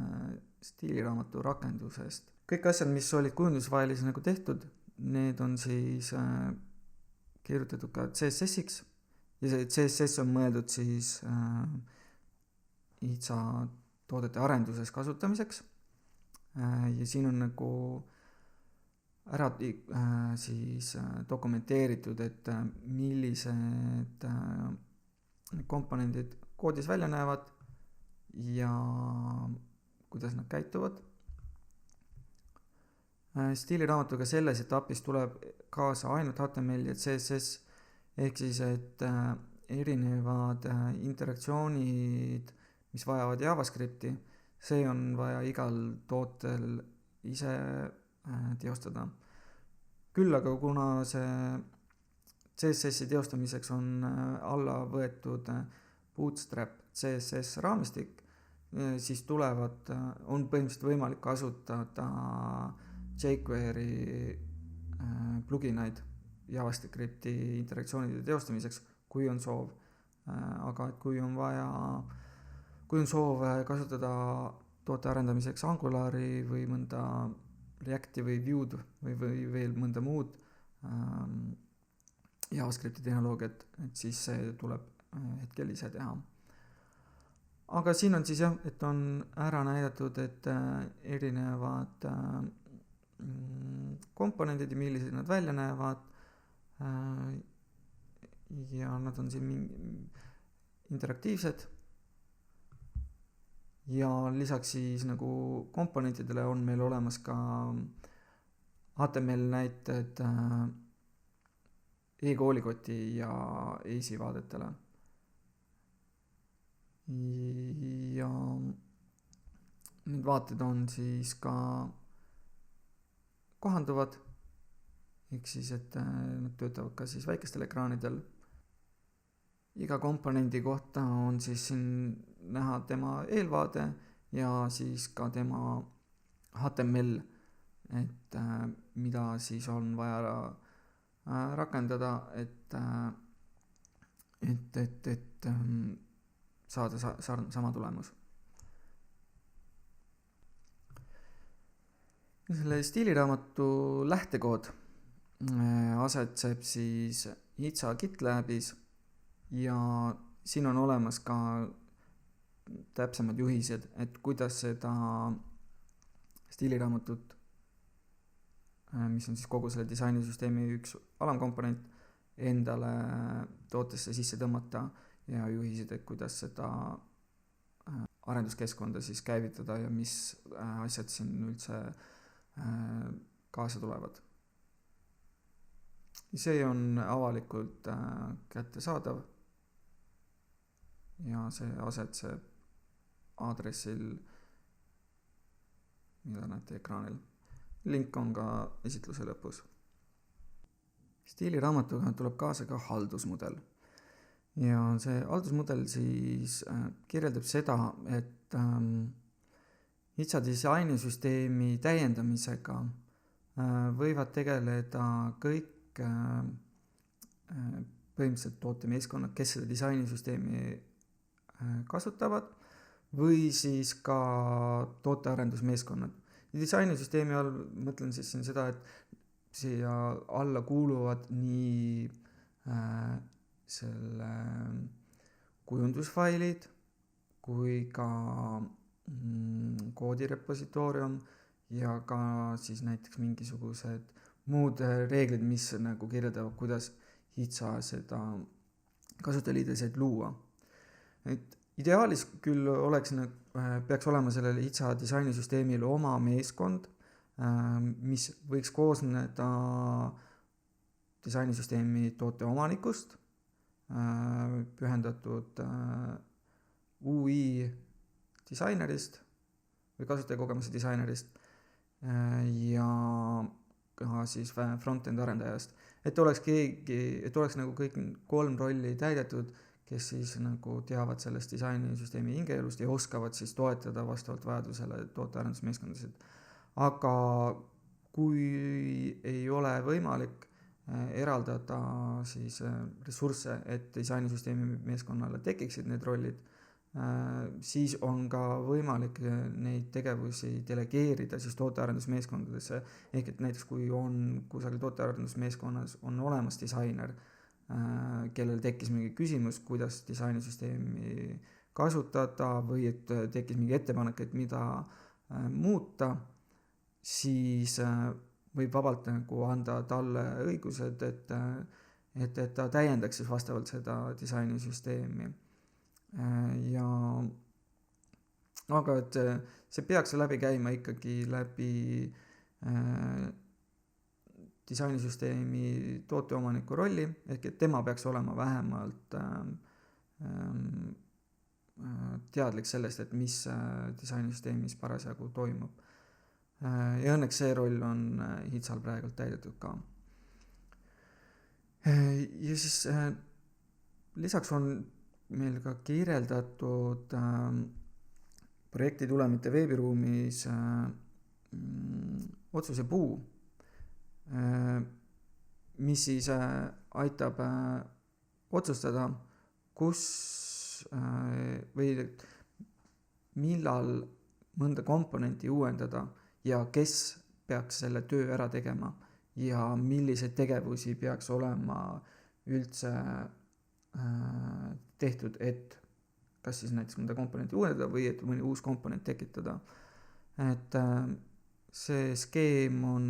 stiiliraamatu rakendusest. Kõik asjad, mis olid kujundusfailis nagu tehtud, need on siis kirjutatud ka CSS-iks ja see CSS on mõeldud siis HITSA toodete arenduses kasutamiseks ja siin on nagu ära siis dokumenteeritud, et millised komponendid koodis välja näevad ja kuidas nad käituvad. Stiiliraamatuga selles etapis tuleb kaasa ainult HTML ja CSS ehk siis, et erinevad interaktsioonid, mis vajavad JavaScripti, see on vaja igal tootel ise teostada. Küll aga kuna see CSS-i teostamiseks on alla võetud Bootstrap CSS raamistik, siis on põhimõtteliselt võimalik kasutada jQuery pluginaid JavaScripti interaktsioonide teostamiseks, kui on soov. Aga et kui on soov kasutada toote arendamiseks Angulari või mõnda Reacti või Vue'd või veel mõnda muud JavaScripti tehnoloogiat, et siis see tuleb hetkel ise teha. Aga siin on siis jah, et on ära näidatud, et erinevad komponendid ja millised nad välja näevad ja nad on siin interaktiivsed ja lisaks siis nagu komponentidele on meil olemas ka HTML näited e-koolikoti ja EASY vaadetele. Ja need vaated on siis ka kohanduvad, ehk siis, et nad töötavad ka siis väikestel ekraanidel. Iga komponendi kohta on siis siin näha tema eelvaade ja siis ka tema HTML, et mida siis on vaja rakendada, et saada sama tulemus. Selle stiiliraamatu lähtekood asetseb siis HITSA GitLabis ja siin on olemas ka täpsemad juhised, et kuidas seda stiiliraamatut, mis on siis kogu selle disainisüsteemi üks alamkomponent, endale tootesse sisse tõmmata ja juhised, et kuidas seda arenduskeskkonda siis käivitada ja mis asjad siin üldse kaasa tulevad. See on avalikult kättesaadav ja see asetseb aadressil, mida näete ekraanil. Link on ka esitluse lõpus. Stiiliraamatuga tuleb kaasa ka haldusmudel. Ja see haldusmudel siis kirjeldab seda, et HITSA disainisüsteemi täiendamisega võivad tegeleda kõik põhimõtteliselt tootemeeskonnad, kes seda disainisüsteemi kasutavad, või siis ka tootearendusmeeskonnad. Disainisüsteemi all mõtlen siis siin seda, et siia alla kuuluvad nii selle kujundusfailid kui ka koodirepositoorium ja ka siis näiteks mingisugused muud reeglid, mis nagu kirjeldavad, kuidas HITSA seda kasutajaliideseid luua. Et ideaalis küll peaks olema sellel HITSA disainisüsteemil oma meeskond, mis võiks koosneda disainisüsteemi toote omanikust, pühendatud UI disainerist või kasutajakogemuse disainerist ja ka siis front-end arendajast, et oleks nagu kõik 3 rolli täidetud, kes siis nagu teavad sellest disainisüsteemi hingeelust ja oskavad siis toetada vastavalt vajadusele tootearendusmeeskondasid. Aga kui ei ole võimalik eraldada siis ressursse, et disainisüsteemi meeskonnale tekiksid need rollid, siis on ka võimalik neid tegevusi delegeerida siis tootearendusmeeskondadesse, ehk et näiteks kui on kusagil tootearendusmeeskonnas on olemas disainer, kellel tekkis mingi küsimus, kuidas disainisüsteemi kasutada või et tekkis mingi ettepanek, et mida muuta, siis võib vabalt nagu anda talle õigused, et ta täiendaks siis vastavalt seda disainisüsteemi. Ja aga et see peaks läbi käima ikkagi läbi disainisüsteemi tooteomaniku rolli, ehk et tema peaks olema vähemalt teadlik sellest, et mis disainisüsteemis parasjagu toimub. Ja õnneks see roll on HITSA-l praegult täidetud ka. Ja siis lisaks on meil ka kirjeldatud projekti tulemite veebiruumis otsuse puu, mis siis aitab otsustada, kus või millal mõnda komponenti uuendada ja kes peaks selle töö ära tegema ja milliseid tegevusi peaks olema üldse tehtud, et kas siis näiteks mõnda komponenti uuendada või et mõni uus komponent tekitada. Et see skeem on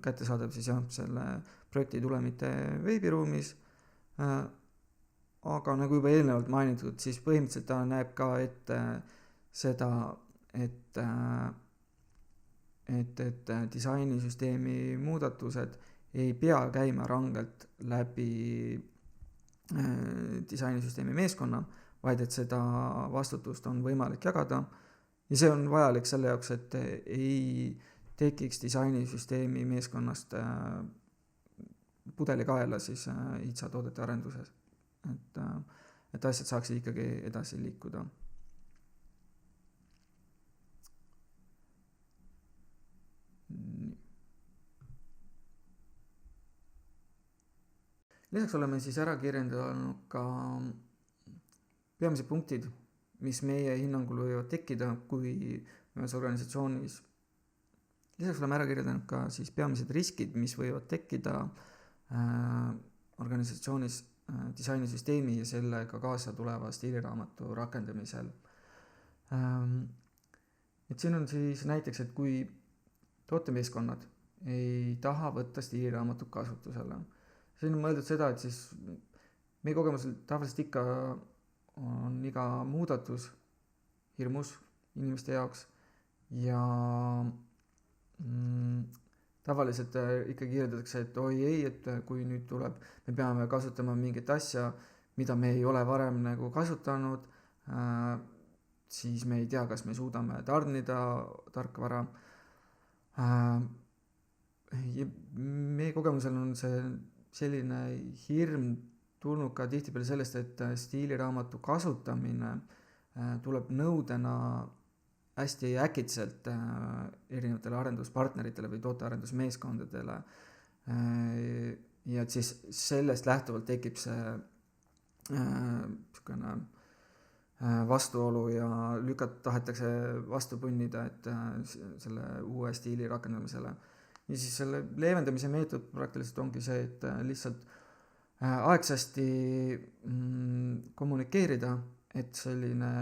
kättesaadav siis selle projekti tulemite veebiruumis, aga nagu juba eelnevalt mainitud, siis põhimõtteliselt ta näeb ka ette seda, et disainisüsteemi muudatused ei pea käima rangelt läbi disainisüsteemi meeskonna, vaid et seda vastutust on võimalik jagada ja see on vajalik selle jaoks, et ei tekiks disainisüsteemi meeskonnast pudelikaela siis HITSA toodete arenduses, et asjad saaksid ikkagi edasi liikuda. Lisaks oleme siis ära kirjeldanud ka peamised punktid, mis meie hinnangul võivad tekkida, kui ühes organisatsioonis. Lisaks oleme ära kirjeldanud ka siis peamised riskid, mis võivad tekkida organisatsioonis disainisüsteemi ja sellega kaasa tuleva stiiliraamatu rakendamisel. Et siin on siis näiteks, et kui tootemeeskonnad ei taha võtta stiiliraamatut kasutusele, siin on mõeldud seda, et siis meie kogemusel tavaliselt ikka on iga muudatus hirmus inimeste jaoks ja tavaliselt ikka kirjeldatakse, et oi ei, et kui nüüd tuleb, me peame kasutama mingit asja, mida me ei ole varem nagu kasutanud, siis me ei tea, kas me suudame tarnida tarkvara. Ja meie kogemusel on see selline hirm tulnud ka tihtipeale sellest, et stiiliraamatu kasutamine tuleb nõudena hästi äkitselt erinevatele arenduspartneritele või tootearendusmeeskondadele ja et siis sellest lähtuvalt tekib see niisugune vastuolu ja tahetakse vastu punnida, et selle uue stiili rakendamisele. Ja siis selle leevendamise meetod praktiliselt ongi see, et lihtsalt aegsasti kommunikeerida, et selline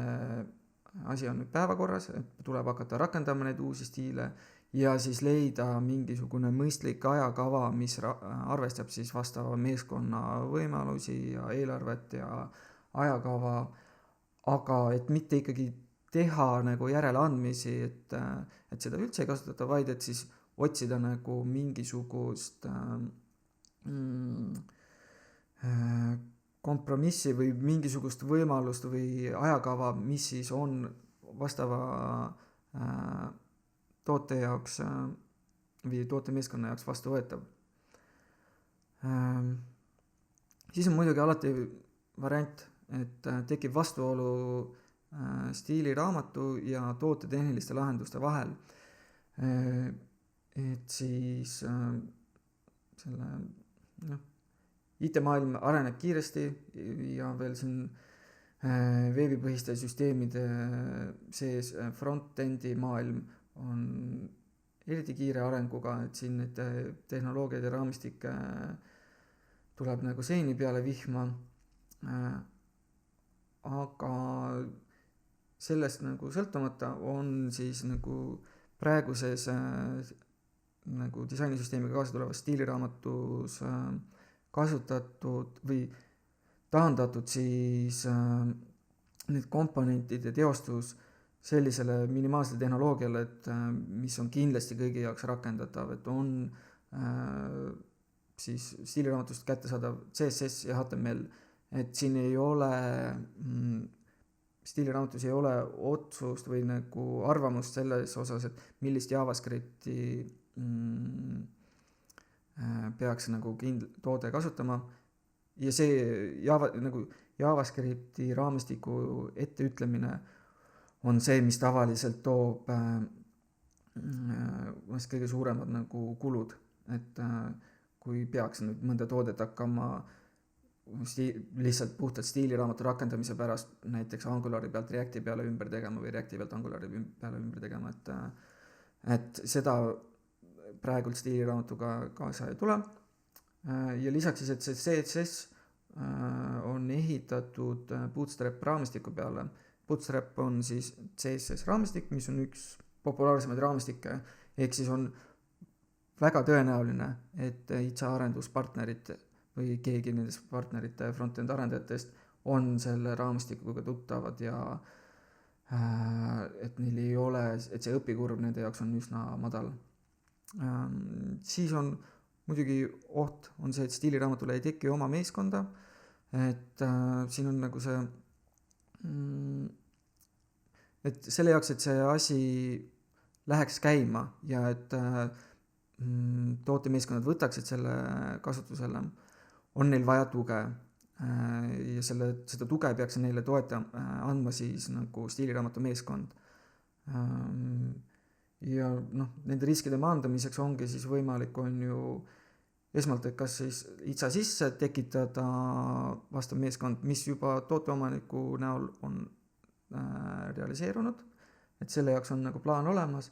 asi on nüüd päevakorras, et tuleb hakata rakendama neid uusi stiile ja siis leida mingisugune mõistlik ajakava, mis arvestab siis vastava meeskonna võimalusi ja eelarvet ja ajakava, aga et mitte ikkagi teha nagu järeleandmisi, et seda üldse ei kasutata, vaid et siis otsida nagu mingisugust kompromissi või mingisugust võimalust või ajakava, mis siis on vastava toote jaoks või tootemeeskonna jaoks vastuvõetav. Siis on muidugi alati variant, et tekib vastuolu stiiliraamatu ja toote tehniliste lahenduste vahel. Et siis selle IT-maailm areneb kiiresti ja veel siin veebipõhiste süsteemide sees front-endi maailm on eriti kiire arenguga, et siin neid tehnoloogiaid ja raamistikke tuleb nagu seeni peale vihma, aga sellest nagu sõltumata on siis nagu praeguses nagu disainisüsteemiga kaasa tulevas stiiliraamatus kasutatud või taandatud siis need komponentide teostus sellisele minimaalsele tehnoloogiale, et mis on kindlasti kõigi jaoks rakendatav, et on siis stiiliraamatust kättesaadav CSS ja HTML, et siin ei ole stiiliraamatus ei ole otsust või nagu arvamust selles osas, et millist JavaScripti peaks nagu toode kasutama ja see nagu JavaScripti raamistiku etteütlemine on see, mis tavaliselt toob kõige suuremad nagu kulud, et kui peaks nüüd mõnda toodet hakkama lihtsalt puhtalt stiiliraamatu rakendamise pärast näiteks Angulari pealt Reacti peale ümber tegema või Reacti pealt Angulari peale ümber tegema, et seda praegult stiiliraamatuga kaasa ei tule. Ja lisaks siis, et see CSS on ehitatud Bootstrap raamistiku peale. Bootstrap on siis CSS raamistik, mis on üks populaarsemaid raamistikke, ehk siis on väga tõenäoline, et ITSA arenduspartnerid või keegi nendest partnerite front-end arendajatest on selle raamistikuga tuttavad ja et neil ei ole, et see õpikurv nende jaoks on üsna madal. Siis on muidugi oht on see, et stiiliraamatule ei teki oma meeskonda, et siin on nagu see et selle jaoks, et see asi läheks käima ja et tootemeeskonnad võtaksid selle kasutusele, on neil vaja tuge ja seda tuge peaks neile andma siis nagu stiiliraamatu meeskond. Ja nende riskide maandamiseks ongi siis võimalik on ju esmalt, et kas siis ITSA sisse tekitada vastav meeskond, mis juba tooteomaniku näol on realiseerunud, et selle jaoks on nagu plaan olemas,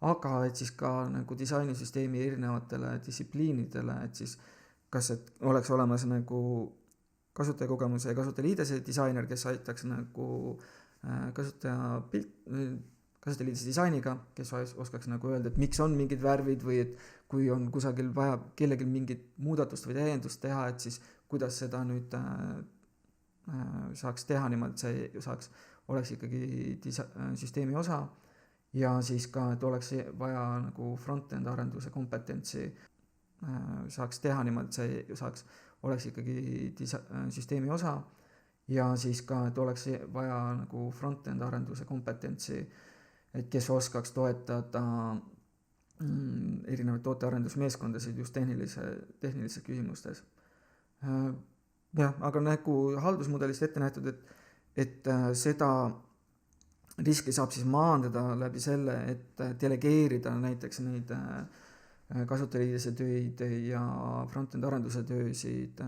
aga et siis ka nagu disainisüsteemi erinevatele distsipliinidele, et siis kas et oleks olemas nagu kasutajakogemuse ja kasutajaliidese disainer, kes aitaks nagu kasutajaliidese disainiga, kes oskaks nagu öelda, et miks on mingid värvid või et kui on kusagil vaja kellelgi mingit muudatust või täiendust teha, et siis kuidas seda nüüd saaks teha niimoodi, et see oleks ikkagi süsteemi osa ja siis ka, et oleks vaja nagu front-end arenduse kompetentsi saaks teha niimoodi, et see oleks ikkagi süsteemi osa ja siis ka, et oleks vaja nagu front-end arenduse kompetentsi, et kes oskaks toetada erinevaid tootearendusmeeskondasid just tehnilises küsimustes. Jah, aga nagu haldusmudelist ette nähtud, et seda riski saab siis maandada läbi selle, et delegeerida näiteks neid kasutajaliidese töid ja front-end arenduse töösid,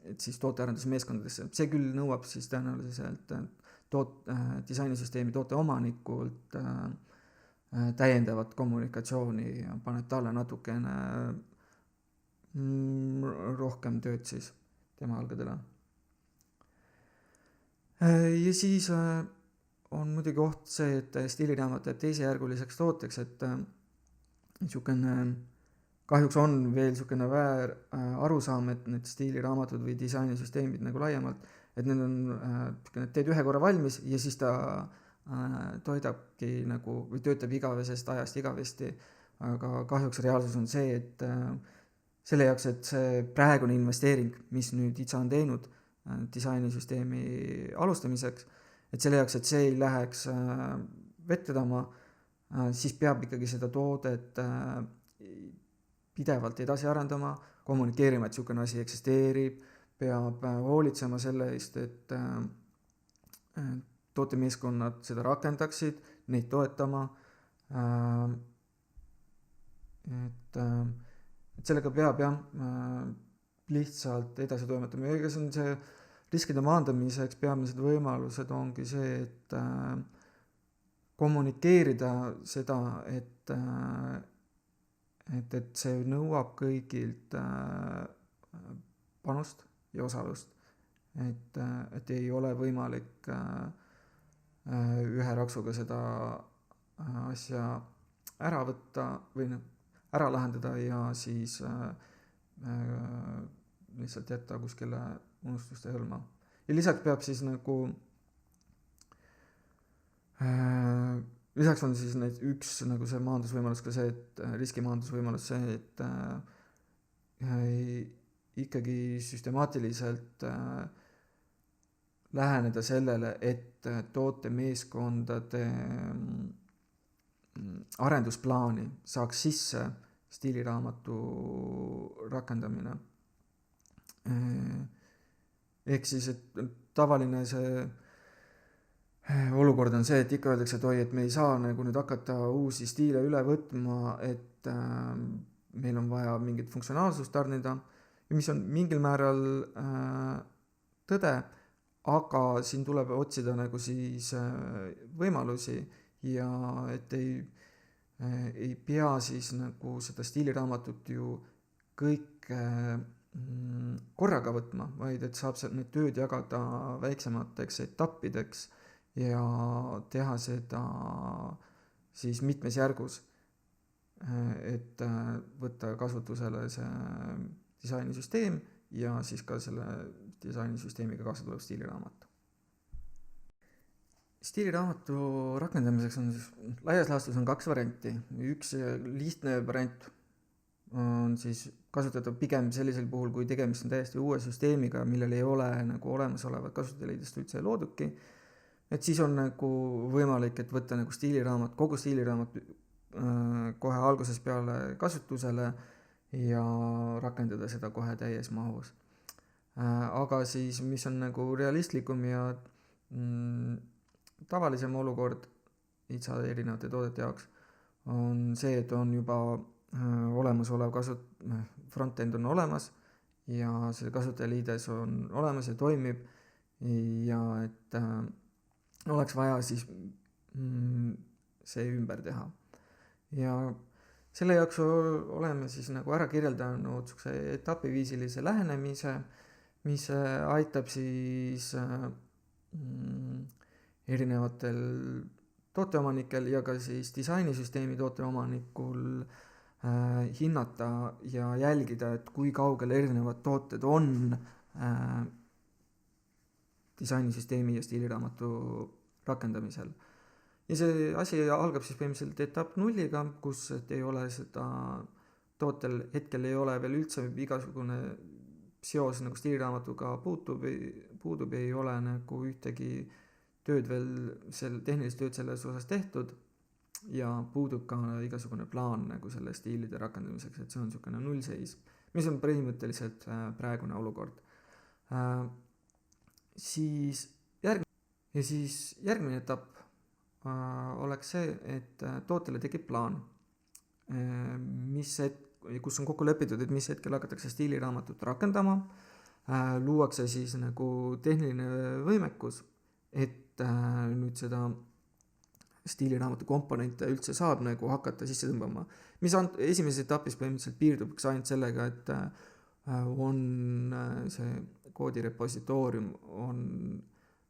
et siis tootearenduse meeskondadesse. See küll nõuab siis tõenäoliselt disainisüsteemi toote omanikult täiendavat kommunikatsiooni ja paneb talle natukene rohkem tööd siis tema algadele. Ja siis on muidugi oht see, et stiiliraamat jääb teisejärguliseks tooteks, et niisugune kahjuks on veel niisugune väär arusaam, et need stiiliraamatud või disainisüsteemid nagu laiemalt, et need on, teed ühe korra valmis ja siis ta toidabki nagu või töötab igavesest ajast igavesti, aga kahjuks reaalsus on see, et selle jaoks, et see praegune investeering, mis nüüd ITSA on teinud disainisüsteemi alustamiseks, et selle jaoks, et see ei läheks vett vedama, siis peab ikkagi seda toodet pidevalt edasi arendama, kommunikeerima, et niisugune asi eksisteerib, peab hoolitsema selle eest, et tootemeeskonnad seda rakendaksid, neid toetama, et sellega peab lihtsalt edasi toimetama. Ja ega see on see riskide maandamiseks peamised võimalused ongi see, et kommunikeerida seda, et see nõuab kõigilt panust ja osalust, et ei ole võimalik ühe raksuga seda asja ära võtta või ära lahendada ja siis lihtsalt jätta kuskile unustuste hõlma. Ja lisaks peab siis nagu lisaks on siis neid üks nagu see maandusvõimalus ka see, et riskimaandusvõimalus see, et ikkagi süstemaatiliselt läheneda sellele, et tootemeeskondade arendusplaani saaks sisse stiiliraamatu rakendamine. Ehk siis, et tavaline see olukord on see, et ikka öeldakse, et oi, et me ei saa nagu nüüd hakata uusi stiile üle võtma, et meil on vaja mingit funktsionaalsust tarnida, mis on mingil määral tõde, aga siin tuleb otsida nagu siis võimalusi ja et ei pea siis nagu seda stiiliraamatut ju kõik korraga võtma, vaid et saab need tööd jagada väiksemateks etappideks ja teha seda siis mitmes järgus, et võtta kasutusele see disainisüsteem ja siis ka selle disainisüsteemiga kaasa tulev stiiliraamat. Stiiliraamatu rakendamiseks on siis laias laastus on 2 varianti. Üks lihtne variant on siis kasutatav pigem sellisel puhul, kui tegemist on täiesti uue süsteemiga, millel ei ole nagu olemasolevat kasutajaliidest üldse loodudki. Et siis on nagu võimalik, et võtta nagu stiiliraamat, kogu stiiliraamat kohe algusest peale kasutusele ja rakendada seda kohe täies mahus. Aga siis, mis on nagu realistlikum ja tavalisem olukord ITSA erinevate toodete jaoks, on see, et on juba olemasolev front-end on olemas ja see kasutajaliides on olemas ja toimib ja et oleks vaja siis see ümber teha. Ja selle jaoks oleme siis nagu ära kirjeldanud etapiviisilise lähenemise, mis aitab siis erinevatel tooteomanikel ja ka siis disainisüsteemi tooteomanikul hinnata ja jälgida, et kui kaugel erinevad tooted on disainisüsteemi ja stiiliraamatu rakendamisel. Ja see asi algab siis põhimõtteliselt etapp 0-ga, kus ei ole seda tootel hetkel ei ole veel üldse igasugune seos nagu stiiliraamatuga puudub, ei ole nagu ühtegi tööd veel, tehnilist tööd selles osas tehtud ja puudub ka igasugune plaan nagu selle stiilide rakendamiseks, et see on niisugune nullseis, mis on põhimõtteliselt praegune olukord. Siis järgmine etapp oleks see, et tootele tekib plaan. kus on kokku lepitud, et mis hetkel hakatakse stiiliraamatut rakendama, luuakse siis nagu tehniline võimekus, et nüüd seda stiiliraamatu komponente üldse saab nagu hakata sisse tõmbama, mis esimeses etapis põhimõtteliselt piirdubki ainult sellega, et on see koodirepositoorium on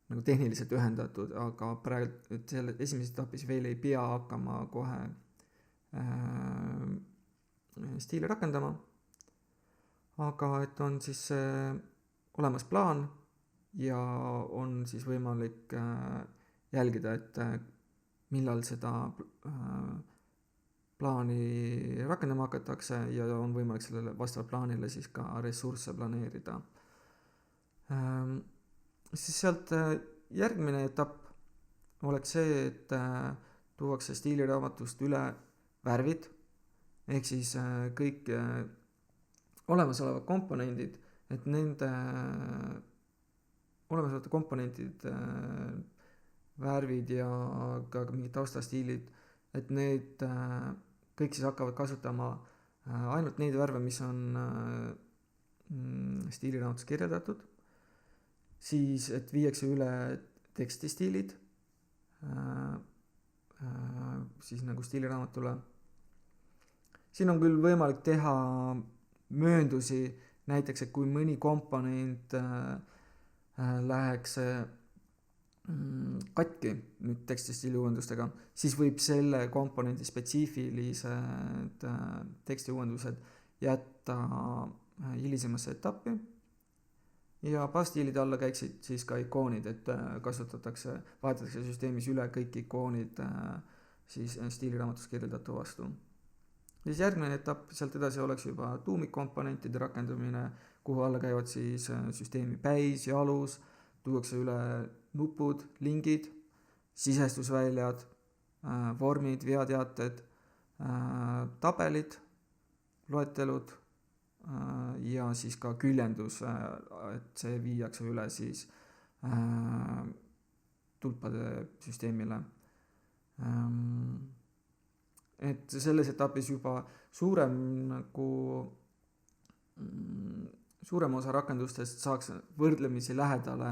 nagu tehniliselt ühendatud, aga praegu selle esimeses etapis veel ei pea hakkama kohe stiili rakendama, aga et on siis olemas plaan ja on siis võimalik jälgida, et millal seda plaani rakendama hakatakse ja on võimalik sellele vastavalt plaanile siis ka ressursse planeerida. Siis sealt järgmine etapp oleks see, et tuuakse stiiliraamatust üle värvid, ehk siis kõik olemasolevad komponendid, et nende olemasolevate komponentid, värvid ja ka mingid taustastiilid, et need kõik siis hakkavad kasutama ainult neid värve, mis on stiiliraamatus kirjeldatud, siis et viiakse üle tekstistiilid siis nagu stiiliraamatule. Siin on küll võimalik teha mööndusi, näiteks et kui mõni komponent läheks katki nüüd tekstistiili uuendustega, siis võib selle komponendi spetsiifilised tekstiuuendused jätta hilisemasse etappi ja baasstiilide alla käiksid siis ka ikoonid, et vahetatakse süsteemis üle kõik ikoonid siis stiiliraamatus kirjeldatu vastu. Siis järgmine etapp sealt edasi oleks juba tuumikkomponentide rakendamine, kuhu alla käivad siis süsteemi päis ja alus, tuuakse üle nupud, lingid, sisestusväljad, vormid, veateated, tabelid, loetelud ja siis ka küljendus, et see viiakse üle siis tulpade süsteemile. Et selles etapis juba suurem osa rakendustest saaks võrdlemisi lähedale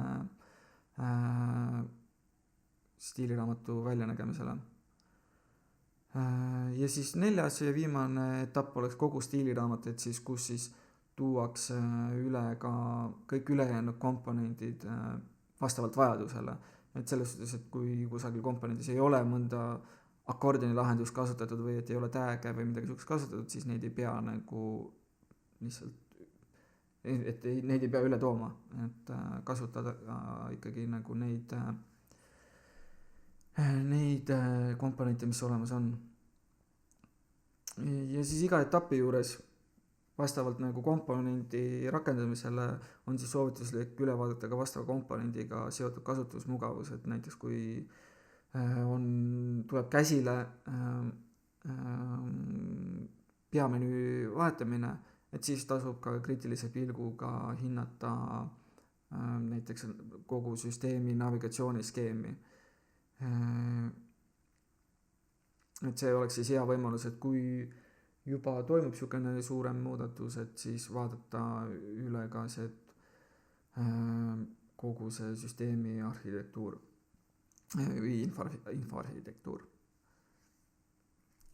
stiiliraamatu väljanägemisele. Ja siis 4. ja viimane etapp oleks kogu stiiliraamat, et siis kus siis tuuakse üle ka kõik ülejäänud komponendid vastavalt vajadusele. Et selles suhtes, et kui kusagil komponendis ei ole mõnda akordioni lahendust kasutatud või et ei ole tag'e või midagi sihukest kasutatud, siis neid ei pea nagu lihtsalt, et neid ei pea üle tooma, et kasutada ikkagi nagu neid komponente, mis olemas on. Ja siis iga etapi juures vastavalt nagu komponendi rakendamisele on siis soovituslik üle vaadata ka vastava komponendiga seotud kasutusmugavus, et näiteks kui tuleb käsile peamenüü vahetamine, et siis tasub ka kriitilise pilguga hinnata näiteks kogu süsteemi navigatsiooniskeemi. Et see oleks siis hea võimalus, et kui juba toimub niisugune suurem muudatus, et siis vaadata üle ka see kogu see süsteemi arhitektuur või infoarhitektuur.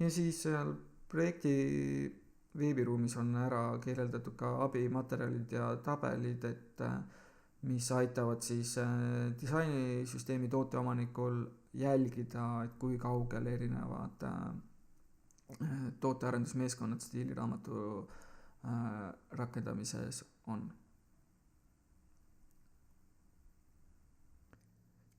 Ja siis projekti veebiruumis on ära kirjeldatud ka abimaterjalid ja tabelid, et mis aitavad siis disainisüsteemi tooteomanikul jälgida, et kui kaugel erinevad tootearendusmeeskonnad stiiliraamatu rakendamises on.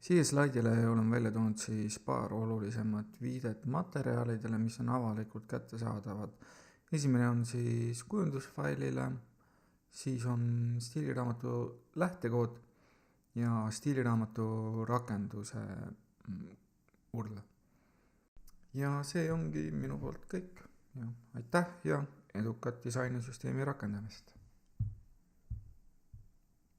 Siia slaidile olen välja toonud siis paar olulisemat viidet materjalidele, mis on avalikult kättesaadavad. Esimene on siis kujundusfailile, siis on stiiliraamatu lähtekood ja stiiliraamatu rakenduse URL. Ja see ongi minu poolt kõik. Ja aitäh ja edukat disainisüsteemi rakendamist!